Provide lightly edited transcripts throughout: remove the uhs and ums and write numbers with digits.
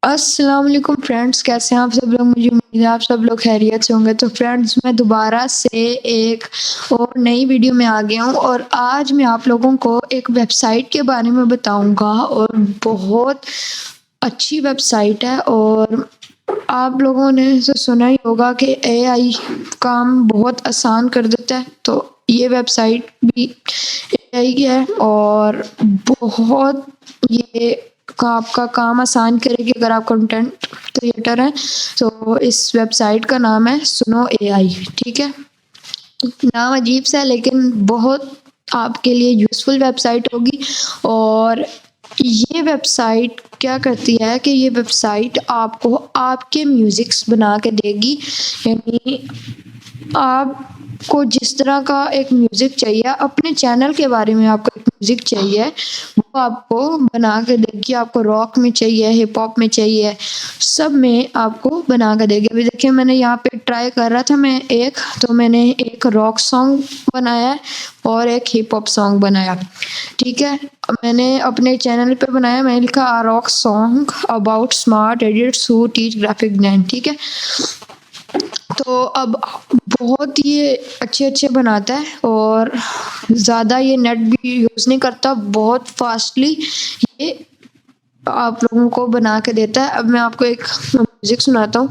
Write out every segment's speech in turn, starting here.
अस्सलाम वालेकुम फ्रेंड्स, कैसे हैं आप सब लोग? मुझे उम्मीद है आप सब लोग खैरियत से होंगे। तो फ्रेंड्स, मैं दोबारा से एक और नई वीडियो में आ गया हूँ और आज मैं आप लोगों को एक वेबसाइट के बारे में बताऊँगा और बहुत अच्छी वेबसाइट है। और आप लोगों ने तो सुना ही होगा कि एआई काम बहुत आसान कर देता है, तो ये वेबसाइट भी एआई की है और बहुत ये आपका काम आसान करेगी। अगर आप कंटेंट क्रिएटर हैं तो इस वेबसाइट का नाम है सुनो एआई। ठीक है, नाम अजीब सा है लेकिन बहुत आपके लिए यूज़फुल वेबसाइट होगी। और ये वेबसाइट क्या करती है कि ये वेबसाइट आपको आपके म्यूज़िक्स बना के देगी। यानी आपको जिस तरह का एक म्यूज़िक चाहिए, अपने चैनल के बारे में आपको एक म्यूज़िक चाहिए, वो आपको बना के देगी। आपको रॉक में चाहिए, हिप हॉप में चाहिए, सब में आपको बना के देगी। अभी देखिए, मैंने यहाँ पे ट्राई कर रहा था तो मैंने एक रॉक सॉन्ग बनाया है और एक हिप हॉप सॉन्ग बनाया। ठीक है, मैंने अपने चैनल पे बनाया, मैंने लिखा a rock song about smart edits who teach graphic design. ठीक है, तो अब बहुत ये अच्छे-अच्छे बनाता है और ज़्यादा ये नेट भी यूज़ नहीं करता, बहुत फ़ास्टली ये आप लोगों को बना के देता है। अब मैं आपको एक म्यूज़िक सुनाता हूँ।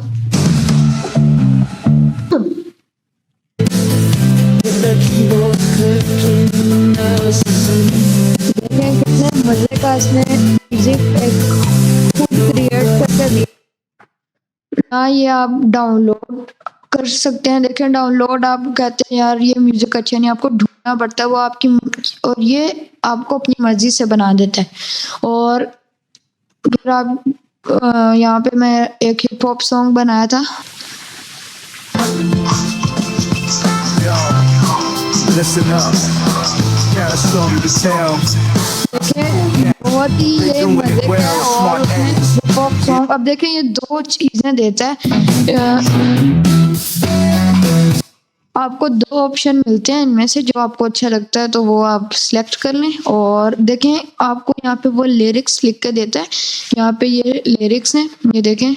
देखिए कितने मज़े का इसने म्यूज़िक एक खुद क्रिएट करके दिया। ना ये आप डाउनलोड कर सकते हैं। देखिए, डाउनलोड आप कहते हैं यार ये म्यूज़िक अच्छा नहीं, आपको ढूँढना पड़ता है, वो आपकी और ये आपको अपनी मर्ज़ी से बना देता है। और फिर आप यहाँ पे मैं एक हिप हॉप सॉन्ग बनाया था। देखिए, बहुत ही ये मज़े का है और उसमें हिप हॉप सॉन्ग, अब देखिए ये 2 चीज़ें देता है। आपको 2 ऑप्शन मिलते हैं, इनमें से जो आपको अच्छा लगता है तो वो आप सिलेक्ट कर लें। और देखें, आपको यहाँ पे वो लिरिक्स लिख के देता है। यहाँ पे ये लिरिक्स हैं, ये देखें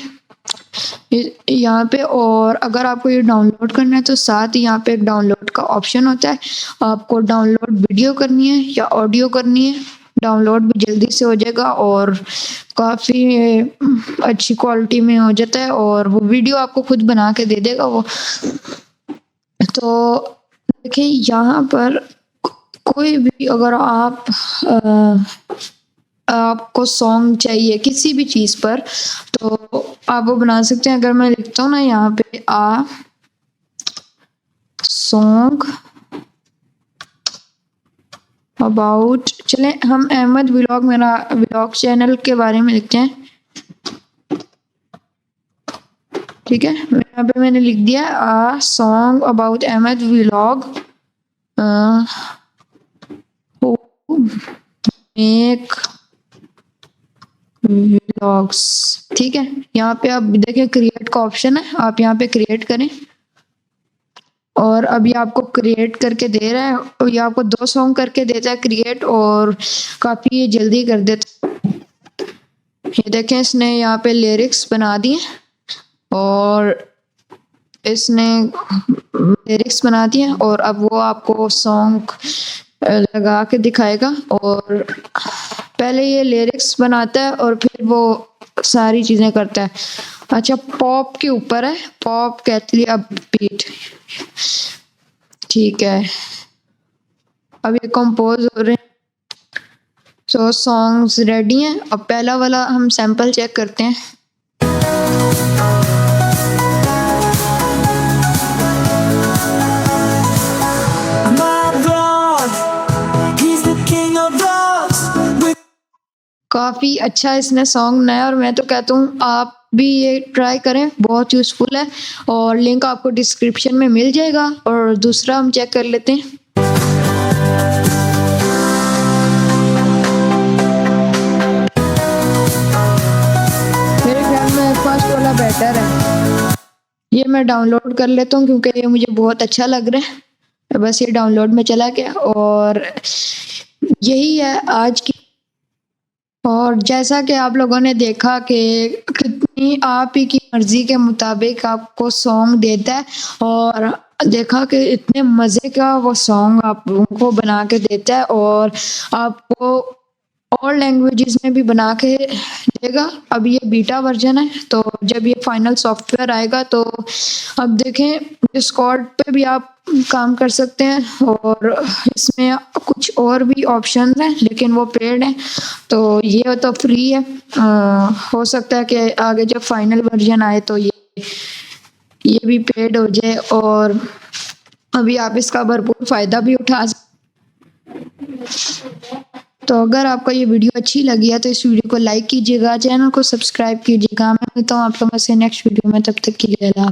यहाँ पे। और अगर आपको ये डाउनलोड करना है तो साथ ही यहाँ पे एक डाउनलोड का ऑप्शन होता है। आपको डाउनलोड वीडियो करनी है या ऑडियो करनी है, डाउनलोड भी जल्दी से हो जाएगा और काफ़ी अच्छी क्वालिटी में हो जाता है और वो वीडियो आपको खुद बना के दे देगा वो। तो देखिए यहाँ पर कोई भी अगर आपको सॉन्ग चाहिए किसी भी चीज़ पर तो आप वो बना सकते हैं। अगर मैं लिखता हूँ ना यहाँ पे सॉन्ग अबाउट, चलें हम अहमद व्लॉग, मेरा व्लॉग चैनल के बारे में लिखते हैं। ठीक है, यहाँ पे मैंने लिख दिया song about Ahmed vlog make vlogs. ठीक है, यहाँ पे आप देखिए क्रिएट का ऑप्शन है, आप यहाँ पे क्रिएट करें और अभी आपको क्रिएट करके दे रहा है और ये आपको 2 सॉन्ग करके देता है क्रिएट और काफ़ी ये जल्दी कर देता है। ये देखें, इसने यहाँ पे लिरिक्स बना दिए और इसने लिरिक्स बना दिए और अब वो आपको सॉन्ग लगा के दिखाएगा। और पहले ये लिरिक्स बनाता है और फिर वो सारी चीज़ें करता है। अच्छा, पॉप के ऊपर है, पॉप कहती है अब बीट। ठीक है, अब ये कंपोज हो रहे हैं, तो सॉन्ग्स रेडी हैं। अब पहला वाला हम सैंपल चेक करते हैं। काफ़ी अच्छा इसने सॉन्ग बनाया और मैं तो कहता हूँ आप भी ये ट्राई करें, बहुत यूज़फुल है और लिंक आपको डिस्क्रिप्शन में मिल जाएगा। और दूसरा हम चेक कर लेते हैं। मेरे ख्याल में फर्स्ट वाला बेटर है। ये मैं डाउनलोड कर लेता हूँ क्योंकि ये मुझे बहुत अच्छा लग रहा है। बस ये डाउनलोड में चला गया और यही है आज की और जैसा कि आप लोगों ने देखा कि कितनी आप ही की मर्ज़ी के मुताबिक आपको सॉन्ग देता है और देखा कि इतने मज़े का वो सॉन्ग आप लोगों को बना के देता है और आपको और लैंग्वेजेज़ में भी बना के देगा। अब ये बीटा वर्ज़न है, तो जब ये फाइनल सॉफ्टवेयर आएगा तो अब देखें डिस्कॉर्ड पे भी आप काम कर सकते हैं और इसमें कुछ और भी ऑप्शंस हैं, लेकिन वो पेड हैं, तो ये तो फ्री है। हो सकता है कि आगे जब फाइनल वर्ज़न आए तो ये भी पेड हो जाए और अभी आप इसका भरपूर फ़ायदा भी उठा तो अगर आपको ये वीडियो अच्छी लगी है तो इस वीडियो को लाइक कीजिएगा, चैनल को सब्सक्राइब कीजिएगा। मैं मिलता हूँ आप लोगों से नेक्स्ट वीडियो में, तब तक के लिए अल्लाह।